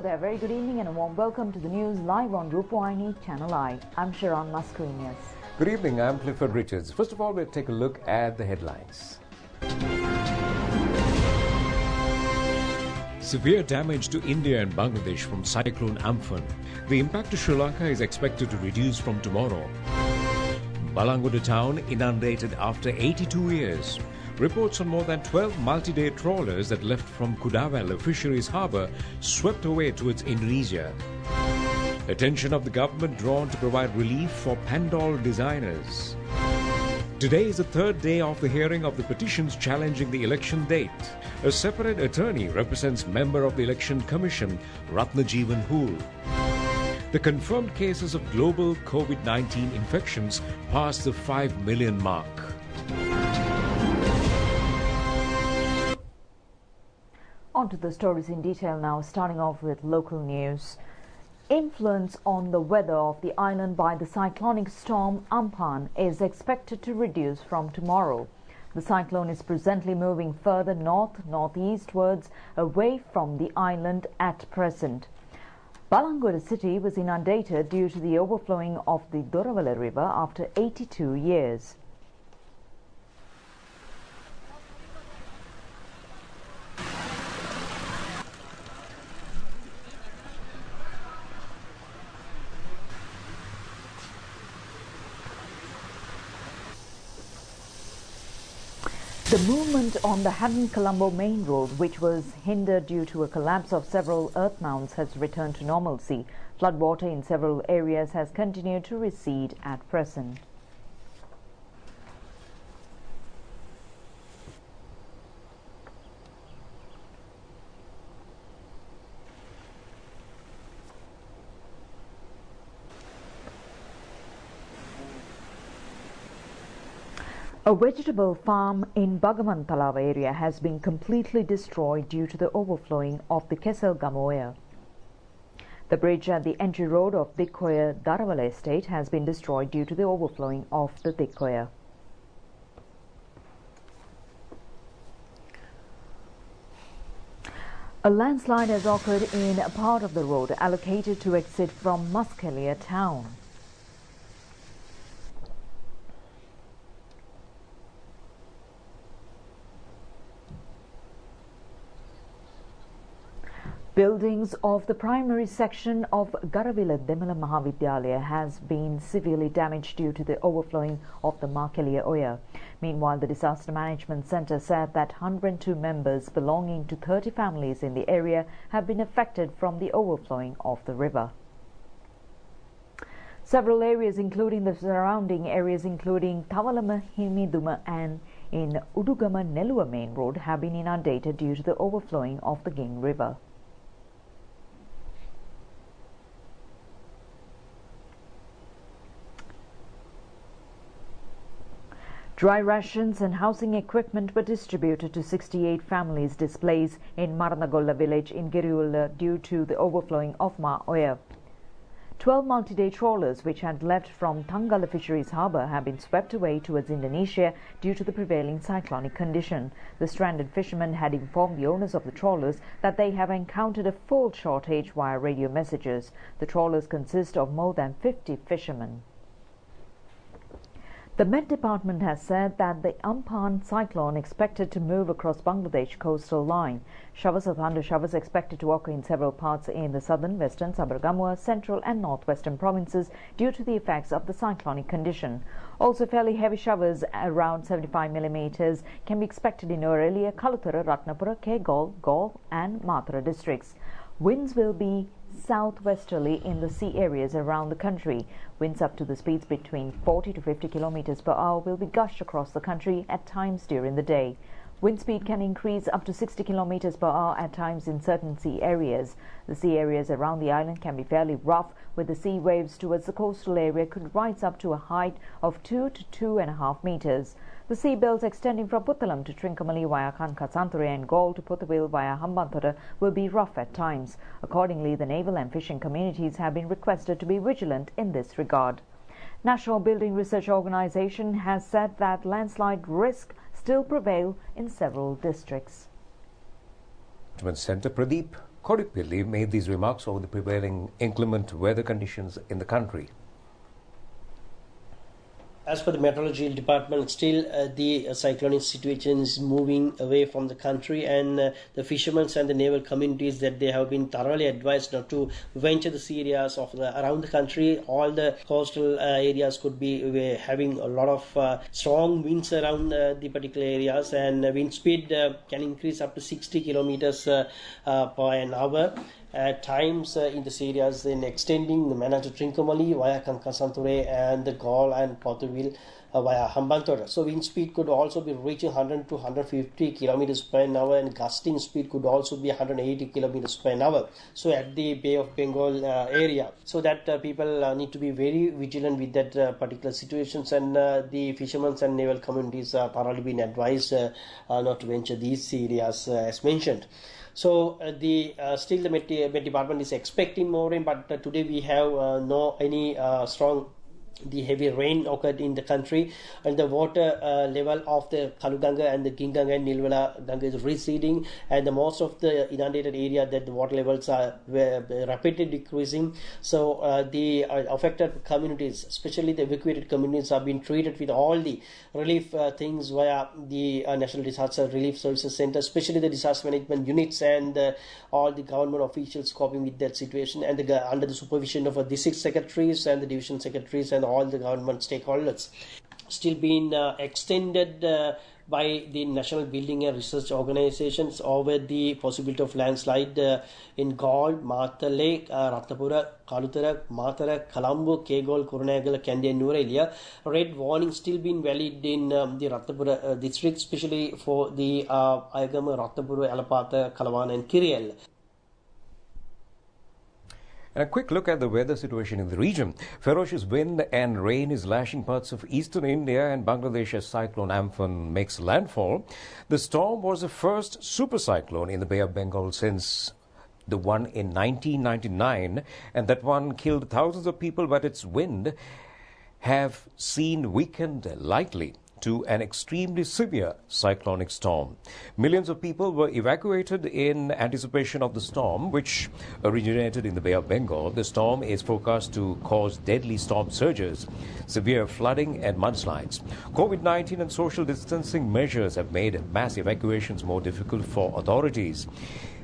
there, very good evening and a warm welcome to the news live on Rupavahini Channel I. I'm Sharon Mascarenhas. Good evening, I'm Clifford Richards. First of all, we'll take a look at the headlines. Severe damage to India and Bangladesh from Cyclone Amphan. The impact to Sri Lanka is expected to reduce from tomorrow. Balanguda town inundated after 82 years. Reports on more than 12 multi-day trawlers that left from Kudavela Fisheries Harbour swept away towards Indonesia. Attention of the government drawn to provide relief for Pandol designers. Today is the third day of the hearing of the petitions challenging the election date. A separate attorney represents member of the Election Commission, Ratnajeevan Hool. The confirmed cases of global COVID-19 infections passed the 5 million mark. On to the stories in detail now, starting off with local news. Influence on the weather of the island by the cyclonic storm Amphan is expected to reduce from tomorrow. The cyclone is presently moving further north-northeastwards away from the island at present. Balanguda city was inundated due to the overflowing of the Doravala river after 82 years. The movement on the Haddon-Colombo main road, which was hindered due to a collapse of several earth mounds, has returned to normalcy. Floodwater in several areas has continued to recede at present. A vegetable farm in Bagaman-Talawa area has been completely destroyed due to the overflowing of the Kesel-Gamoya. The bridge at the entry road of Dikkoya-Daravala estate has been destroyed due to the overflowing of the Dikkoya. A landslide has occurred in a part of the road allocated to exit from Muskelia town. Buildings of the primary section of Garavila Demala Mahavidyalaya has been severely damaged due to the overflowing of the Markelia Oya. Meanwhile, the Disaster Management Centre said that 102 members belonging to 30 families in the area have been affected from the overflowing of the river. Several areas, including the surrounding areas including Tavalama, Himiduma and in Udugama Nelua main road, have been inundated due to the overflowing of the Ging River. Dry rations and housing equipment were distributed to 68 families displaced in Maranagolla village in Giriulla due to the overflowing of Ma Oya. 12 multi-day trawlers which had left from Tangala Fisheries Harbour have been swept away towards Indonesia due to the prevailing cyclonic condition. The stranded fishermen had informed the owners of the trawlers that they have encountered a fuel shortage via radio messages. The trawlers consist of more than 50 fishermen. The Met Department has said that the Amphan cyclone expected to move across Bangladesh coastal line. Showers of thunder showers expected to occur in several parts in the southern, western, Sabargamua, central and northwestern provinces due to the effects of the cyclonic condition. Also, fairly heavy showers around 75 millimeters can be expected in Aurelia, Kaluthara, Ratnapura, Kegol, Gaul and Mathura districts. Winds will be southwesterly in the sea areas around the country. Winds up to the speeds between 40 to 50 kilometers per hour will be gushed across the country at times during the day. Wind speed can increase up to 60 kilometers per hour at times in certain sea areas. The sea areas around the island can be fairly rough, with the sea waves towards the coastal area could rise up to a height of 2 to 2.5 meters. The sea belts extending from Puttalam to Trincomalee via Kankatsanthore and Gaul to Puttawil via Hambantota will be rough at times. Accordingly, the naval and fishing communities have been requested to be vigilant in this regard. National Building Research Organization has said that landslide risk still prevail in several districts. Centre Pradeep Kodipilli made these remarks over the prevailing inclement weather conditions in the country. As per the meteorological department, still the cyclonic situation is moving away from the country, and the fishermen and the naval communities that they have been thoroughly advised not to venture the areas of around the country. All the coastal areas could be having a lot of strong winds around the particular areas, and wind speed can increase up to 60 kilometers per an hour. At times in the areas in extending the Mana to Trincomalee via Kankasanture and the Gaul and Porterville via Hambantota. So wind speed could also be reaching 100 to 150 kilometers per hour, and gusting speed could also be 180 kilometers per hour. So at the Bay of Bengal area, so that people need to be very vigilant with that particular situations, and the fishermen and naval communities are thoroughly been advised not to venture these areas as mentioned. So still the Met Department is expecting more rain, but today we have no any strong the heavy rain occurred in the country, and the water level of the Kaluganga and the Ginganga and Nilwala Ganga is receding, and the most of the inundated area that the water levels are rapidly decreasing. So the affected communities, especially the evacuated communities, have been treated with all the relief things via the National Disaster Relief Services Center, especially the disaster management units and all the government officials coping with that situation, and under the supervision of district secretaries and the division secretaries and all the government stakeholders. Still being extended by the National Building and Research Organizations over the possibility of landslide in Gaul, Matale, Ratnapura, Kalutara, Matara, Colombo, Kegol, Kurunagala, Kandy and Nurelia. Red warning still being valid in the Ratnapura district, especially for the Ayagama, Ratnapura, Alapata, Kalawan and Kiriel. And a quick look at the weather situation in the region. Ferocious wind and rain is lashing parts of eastern India and Bangladesh as cyclone Amphan makes landfall. The storm was the first supercyclone in the Bay of Bengal since the one in 1999, and that one killed thousands of people, but its wind have seen weakened lightly to an extremely severe cyclonic storm. Millions of people were evacuated in anticipation of the storm, which originated in the Bay of Bengal. The storm is forecast to cause deadly storm surges, severe flooding and mudslides. COVID-19 and social distancing measures have made mass evacuations more difficult for authorities.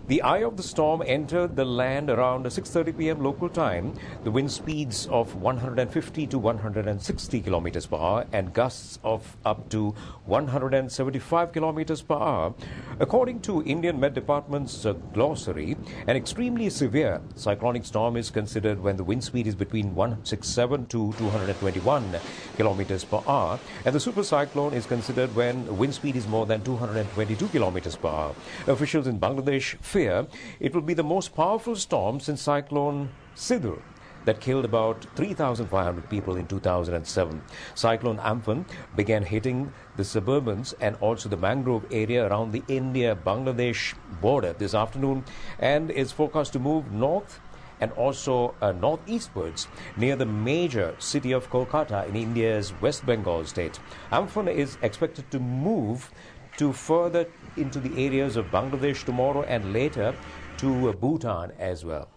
The eye of the storm entered the land around 6:30 p.m. local time. The wind speeds of 150 to 160 kilometers per hour and gusts of up to 175 kilometers per hour. According to Indian Met Department's glossary, an extremely severe cyclonic storm is considered when the wind speed is between 167 to 221 kilometers per hour, and the supercyclone is considered when wind speed is more than 222 kilometers per hour. Officials in Bangladesh fear it will be the most powerful storm since Cyclone Sidr that killed about 3,500 people in 2007. Cyclone Amphan began hitting the suburbans and also the mangrove area around the India-Bangladesh border this afternoon, and is forecast to move north and also northeastwards near the major city of Kolkata in India's West Bengal state. Amphan is expected to move to further into the areas of Bangladesh tomorrow and later to Bhutan as well.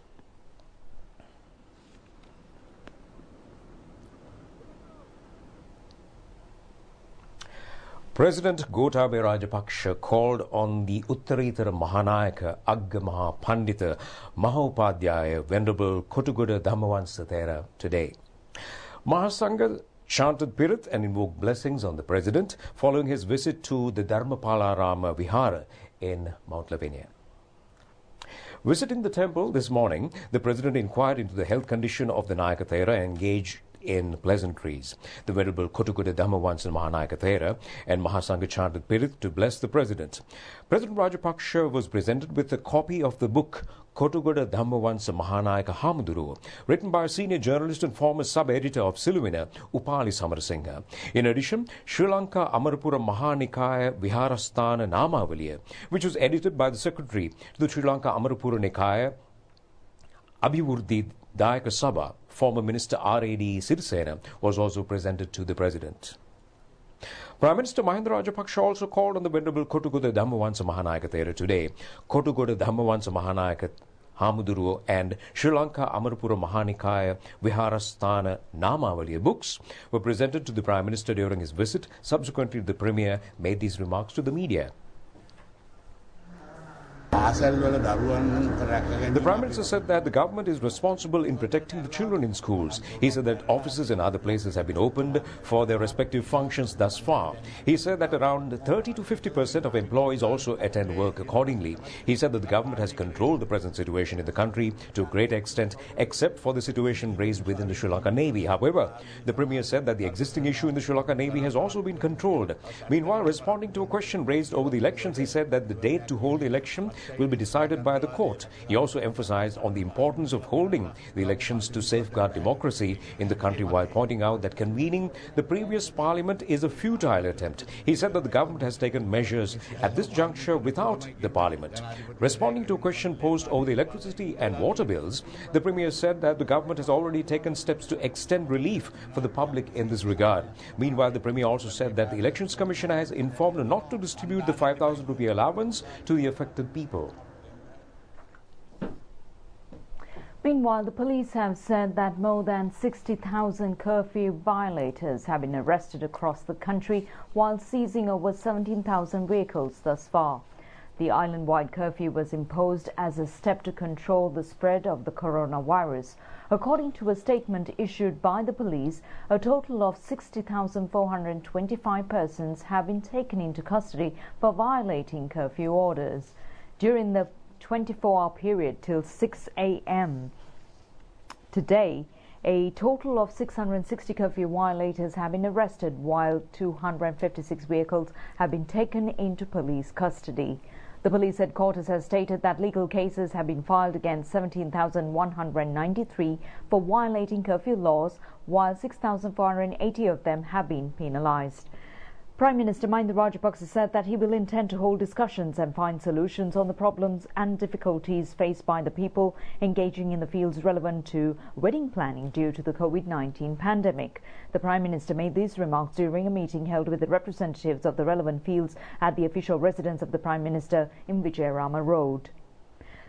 President Gotabaya Rajapaksa called on the Uttaritara Mahanayaka Agga Maha Pandita Mahaupadhyaya Venerable Kotugoda Dhammavansa Thera today. Mahasangha chanted Pirit and invoked blessings on the President following his visit to the Dharmapalarama Vihara in Mount Lavinia. Visiting the temple this morning, the President inquired into the health condition of the Nayaka Thera and engaged in pleasantries. The Venerable Kotugoda Dhammavansa Mahanayaka Thera and Mahasangha chanted Pirit to bless the President. President Rajapaksa was presented with a copy of the book Kotugoda Dhammavansa Mahanayaka Hamuduru, written by a senior journalist and former sub-editor of Siluvina, Upali Samarasinghe. In addition, Sri Lanka Amarapura Mahanikaya Viharasthana Namavaliya, which was edited by the secretary to the Sri Lanka Amarapura Nikaya Abhivruddhi Dayaka Sabha, former Minister R.A.D. Sirisena, was also presented to the President. Prime Minister Mahinda Rajapaksa also called on the Venerable Kotugoda Dhammavansa Mahanayaka Thera today. Kotugoda Dhammavansa Mahanayaka Hamuduruwa and Sri Lanka Amarapura Mahanikaya Viharasthana Namavaliya books were presented to the Prime Minister during his visit. Subsequently, the Premier made these remarks to the media. The Prime Minister said that the government is responsible in protecting the children in schools. He said that offices and other places have been opened for their respective functions thus far. He said that around 30 to 50% of employees also attend work accordingly. He said that the government has controlled the present situation in the country to a great extent, except for the situation raised within the Sri Lanka Navy. However, the Premier said that the existing issue in the Sri Lanka Navy has also been controlled. Meanwhile, responding to a question raised over the elections, he said that the date to hold the election will be decided by the court. He also emphasized on the importance of holding the elections to safeguard democracy in the country, while pointing out that convening the previous parliament is a futile attempt. He said that the government has taken measures at this juncture without the parliament. Responding to a question posed over the electricity and water bills, the Premier said that the government has already taken steps to extend relief for the public in this regard. Meanwhile, the Premier also said that the Elections Commissioner has informed not to distribute the 5,000 rupee allowance to the affected people. Meanwhile, the police have said that more than 60,000 curfew violators have been arrested across the country, while seizing over 17,000 vehicles thus far. The island-wide curfew was imposed as a step to control the spread of the coronavirus. According to a statement issued by the police, a total of 60,425 persons have been taken into custody for violating curfew orders. During the 24-hour period till 6 a.m. today, a total of 660 curfew violators have been arrested, while 256 vehicles have been taken into police custody. The police headquarters has stated that legal cases have been filed against 17,193 for violating curfew laws, while 6,480 of them have been penalized. Prime Minister Mahinda Rajapaksa said that he will intend to hold discussions and find solutions on the problems and difficulties faced by the people engaging in the fields relevant to wedding planning due to the COVID-19 pandemic. The Prime Minister made these remarks during a meeting held with the representatives of the relevant fields at the official residence of the Prime Minister in Vijayarama Road.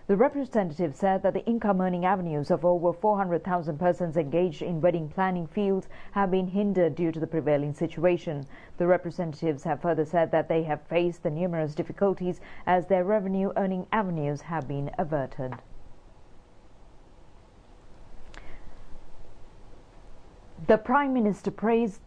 The representative said that the income-earning avenues of over 400,000 persons engaged in wedding planning fields have been hindered due to the prevailing situation. The representatives have further said that they have faced the numerous difficulties as their revenue-earning avenues have been averted. The Prime Minister praised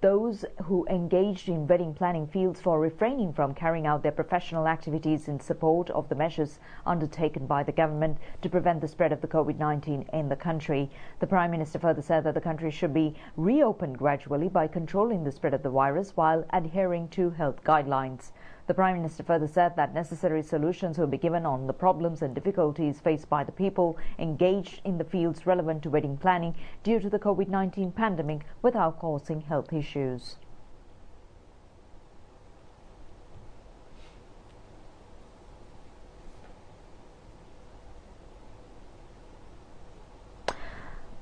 those who engaged in wedding planning fields for refraining from carrying out their professional activities in support of the measures undertaken by the government to prevent the spread of the COVID-19 in the country. The Prime Minister further said that the country should be reopened gradually by controlling the spread of the virus while adhering to health guidelines. The Prime Minister further said that necessary solutions will be given on the problems and difficulties faced by the people engaged in the fields relevant to wedding planning due to the COVID-19 pandemic without causing health issues.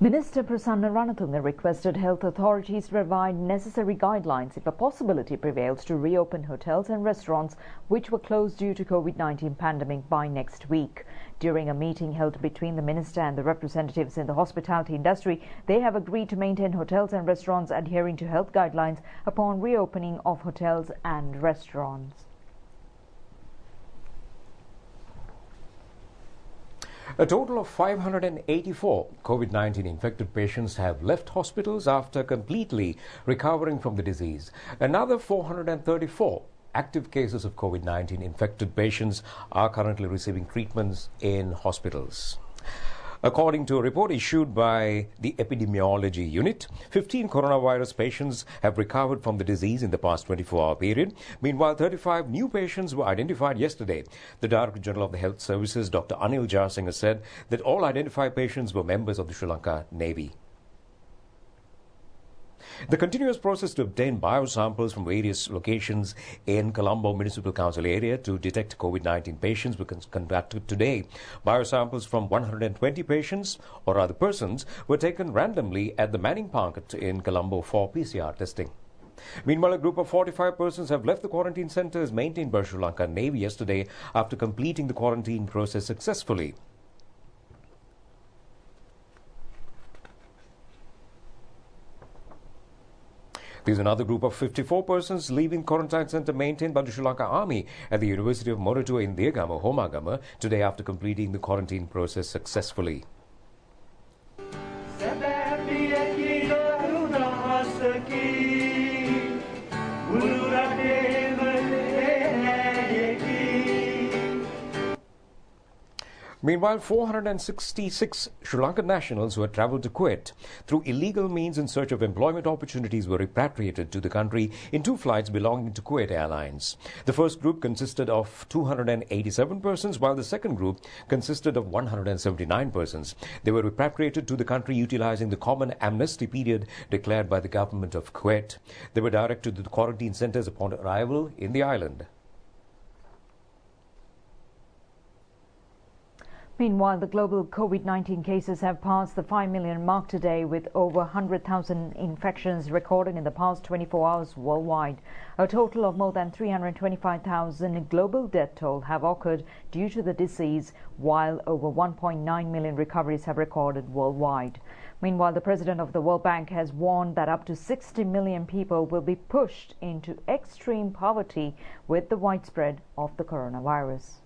Minister Prasanna Ranatunga requested health authorities to provide necessary guidelines if a possibility prevails to reopen hotels and restaurants which were closed due to COVID-19 pandemic by next week. During a meeting held between the minister and the representatives in the hospitality industry, they have agreed to maintain hotels and restaurants adhering to health guidelines upon reopening of hotels and restaurants. A total of 584 COVID-19 infected patients have left hospitals after completely recovering from the disease. Another 434 active cases of COVID-19 infected patients are currently receiving treatments in hospitals. According to a report issued by the Epidemiology Unit, 15 coronavirus patients have recovered from the disease in the past 24-hour period. Meanwhile, 35 new patients were identified yesterday. The Director General of the Health Services, Dr. Anil Jayasinghe, said that all identified patients were members of the Sri Lanka Navy. The continuous process to obtain biosamples from various locations in Colombo Municipal Council area to detect COVID-19 patients was conducted today. Biosamples from 120 patients or other persons were taken randomly at the Manning Park in Colombo for PCR testing. Meanwhile, a group of 45 persons have left the quarantine centres maintained by Sri Lanka Navy yesterday after completing the quarantine process successfully. There's another group of 54 persons leaving quarantine centre maintained by the Sri Lanka Army at the University of Moratua in Diagama, Homagama, today after completing the quarantine process successfully. Meanwhile, 466 Sri Lankan nationals who had travelled to Kuwait through illegal means in search of employment opportunities were repatriated to the country in 2 flights belonging to Kuwait Airlines. The first group consisted of 287 persons, while the second group consisted of 179 persons. They were repatriated to the country utilising the common amnesty period declared by the government of Kuwait. They were directed to the quarantine centres upon arrival in the island. Meanwhile, the global COVID-19 cases have passed the 5 million mark today, with over 100,000 infections recorded in the past 24 hours worldwide. A total of more than 325,000 global death toll have occurred due to the disease, while over 1.9 million recoveries have recorded worldwide. Meanwhile, the president of the World Bank has warned that up to 60 million people will be pushed into extreme poverty with the widespread of the coronavirus.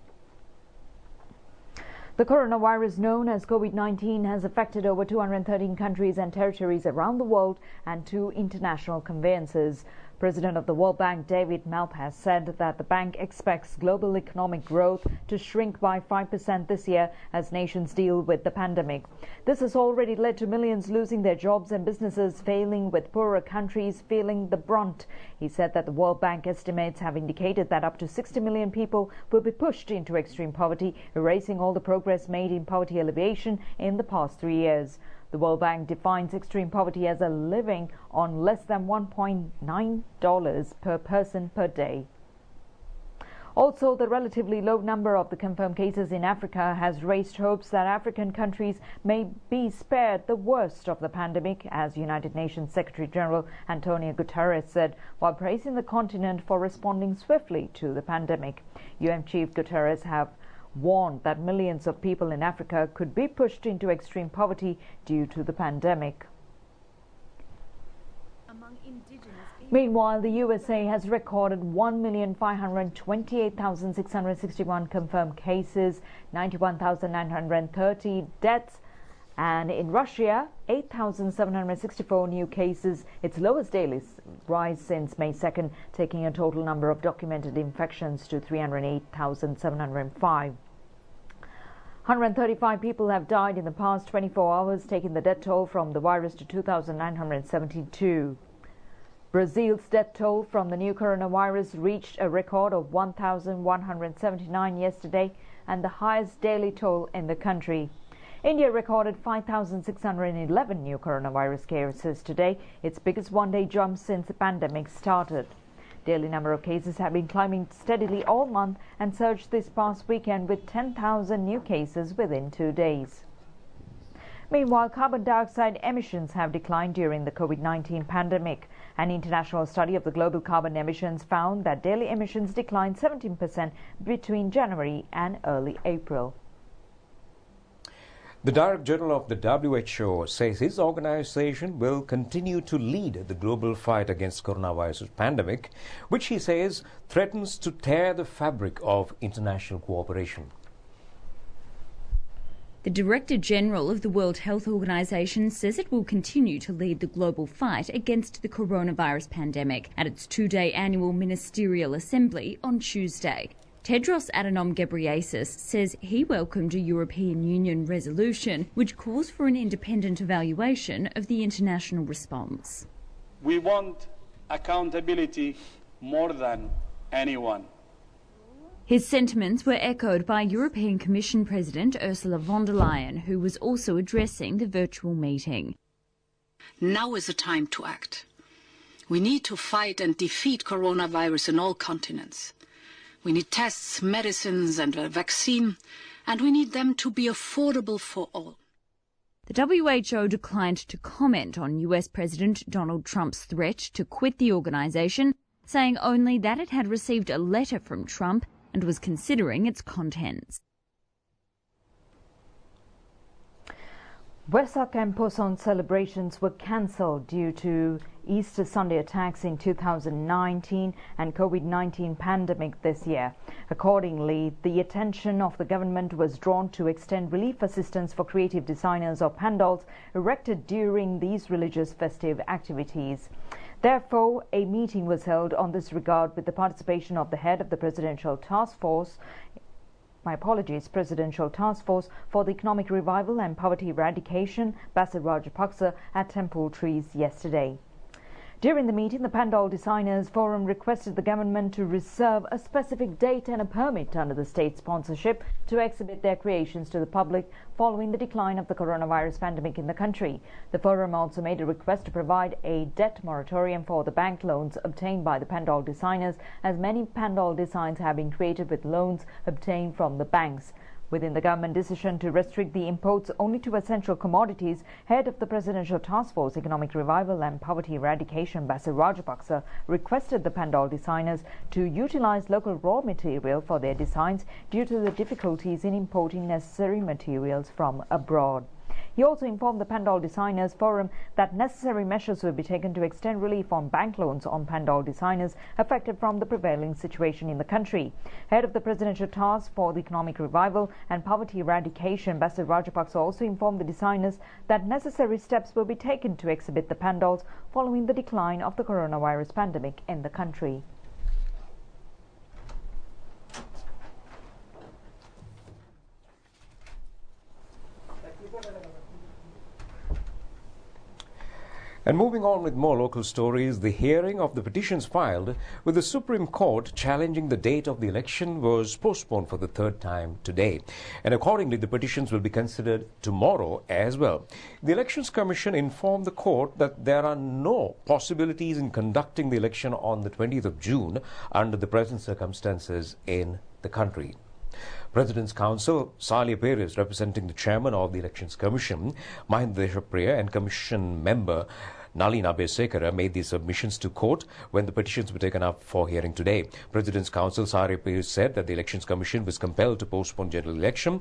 The coronavirus, known as COVID-19, has affected over 213 countries and territories around the world and 2 international conveyances. President of the World Bank, David Malpass, said that the bank expects global economic growth to shrink by 5% this year as nations deal with the pandemic. This has already led to millions losing their jobs and businesses failing, with poorer countries feeling the brunt. He said that the World Bank estimates have indicated that up to 60 million people will be pushed into extreme poverty, erasing all the progress made in poverty alleviation in the past 3 years. The World Bank defines extreme poverty as a living on less than $1.9 per person per day. Also, the relatively low number of the confirmed cases in Africa has raised hopes that African countries may be spared the worst of the pandemic, as United Nations Secretary-General Antonio Guterres said, while praising the continent for responding swiftly to the pandemic. UN Chief Guterres have warned that millions of people in Africa could be pushed into extreme poverty due to the pandemic. Meanwhile, the USA has recorded 1,528,661 confirmed cases, 91,930 deaths, and in Russia, 8,764 new cases, its lowest daily rise since May 2nd, taking a total number of documented infections to 308,705. 135 people have died in the past 24 hours, taking the death toll from the virus to 2,972. Brazil's death toll from the new coronavirus reached a record of 1,179 yesterday, and the highest daily toll in the country. India recorded 5,611 new coronavirus cases today, its biggest one-day jump since the pandemic started. Daily number of cases have been climbing steadily all month and surged this past weekend with 10,000 new cases within 2 days. Meanwhile, carbon dioxide emissions have declined during the COVID-19 pandemic. An international study of the global carbon emissions found that daily emissions declined 17% between January and early April. The Director General of the WHO says his organization will continue to lead the global fight against coronavirus pandemic, which he says threatens to tear the fabric of international cooperation. The Director General of the World Health Organization says it will continue to lead the global fight against the coronavirus pandemic at its 2-day annual ministerial assembly on Tuesday. Tedros Adhanom Ghebreyesus says he welcomed a European Union resolution which calls for an independent evaluation of the international response. We want accountability more than anyone. His sentiments were echoed by European Commission President Ursula von der Leyen, who was also addressing the virtual meeting. Now is the time to act. We need to fight and defeat coronavirus in all continents. We need tests, medicines and a vaccine, and we need them to be affordable for all. The WHO declined to comment on US President Donald Trump's threat to quit the organisation, saying only that it had received a letter from Trump and was considering its contents. Vesak and Poson celebrations were cancelled due to Easter Sunday attacks in 2019 and COVID-19 pandemic this year. Accordingly, the attention of the government was drawn to extend relief assistance for creative designers of pandals erected during these religious festive activities. Therefore, a meeting was held on this regard with the participation of the head of the Presidential Task Force for the Economic Revival and Poverty Eradication, Bassir Rajapaksa, at Temple Trees yesterday. During the meeting, the Pandal Designers Forum requested the government to reserve a specific date and a permit under the state sponsorship to exhibit their creations to the public following the decline of the coronavirus pandemic in the country. The forum also made a request to provide a debt moratorium for the bank loans obtained by the Pandal designers, as many Pandal designs have been created with loans obtained from the banks. Within the government decision to restrict the imports only to essential commodities, head of the Presidential Task Force Economic Revival and Poverty Eradication, Bassir Rajapaksa, requested the Pandal designers to utilize local raw material for their designs due to the difficulties in importing necessary materials from abroad. He also informed the Pandal Designers Forum that necessary measures will be taken to extend relief on bank loans on Pandal designers affected from the prevailing situation in the country. Head of the Presidential Task for the Economic Revival and Poverty Eradication, Bassir Rajapaksa, also informed the designers that necessary steps will be taken to exhibit the pandals following the decline of the coronavirus pandemic in the country. And moving on with more local stories, the hearing of the petitions filed with the Supreme Court challenging the date of the election was postponed for the third time today. And accordingly, the petitions will be considered tomorrow as well. The Elections Commission informed the court that there are no possibilities in conducting the election on the 20th of June under the present circumstances in the country. President's Counsel Salih Perez, representing the chairman of the Elections Commission, Mahinda Deshapriya, and Commission member Nalin Abesekara made these submissions to court when the petitions were taken up for hearing today. President's Counsel Salih Perez said that the Elections Commission was compelled to postpone general election,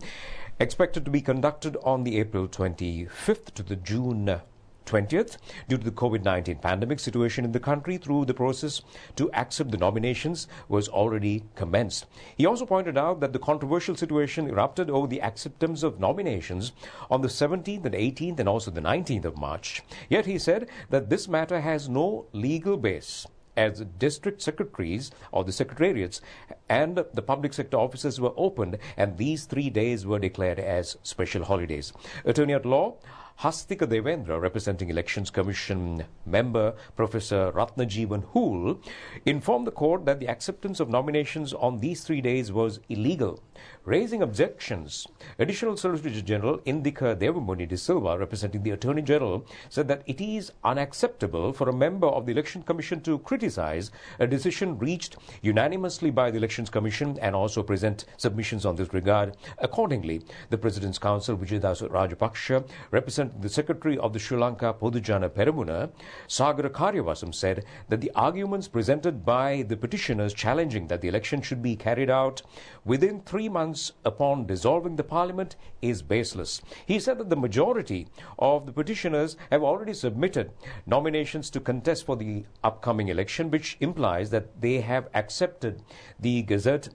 expected to be conducted on the April 25th to the June 20th due to the COVID-19 pandemic situation in the country. Through the process to accept the nominations was already commenced. He also pointed out that the controversial situation erupted over the acceptance of nominations on the 17th and 18th and also the 19th of March. Yet he said that this matter has no legal base, as district secretaries or the secretariats and the public sector offices were opened, and these 3 days were declared as special holidays. Attorney at Law Hastika Devendra, representing Elections Commission member Professor Ratnajeevan Hool, informed the court that the acceptance of nominations on these 3 days was illegal. Raising objections, Additional Solicitor General Indika Devamuni De Silva, representing the Attorney General, said that it is unacceptable for a member of the Election Commission to criticize a decision reached unanimously by the Elections Commission and also present submissions on this regard. Accordingly, the President's Counsel Vijaydas Rajapaksa, representing the Secretary of the Sri Lanka Podujana Peramuna, Sagara Karyavasam, said that the arguments presented by the petitioners challenging that the election should be carried out within 3 months upon dissolving the parliament is baseless. He said that the majority of the petitioners have already submitted nominations to contest for the upcoming election, which implies that they have accepted the gazette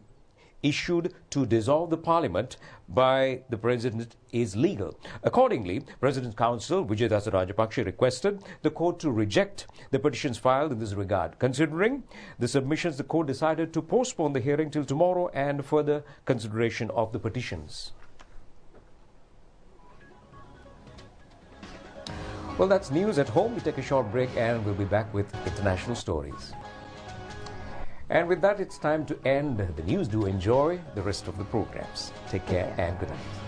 issued to dissolve the parliament by the president is legal. Accordingly, President's Counsel Vijaydas Rajapaksa requested the court to reject the petitions filed in this regard. Considering the submissions, the court decided to postpone the hearing till tomorrow and further consideration of the petitions. Well, that's news at home. We take a short break and we'll be back with international stories. And with that, it's time to end the news. Do enjoy the rest of the programs. Take care and good night.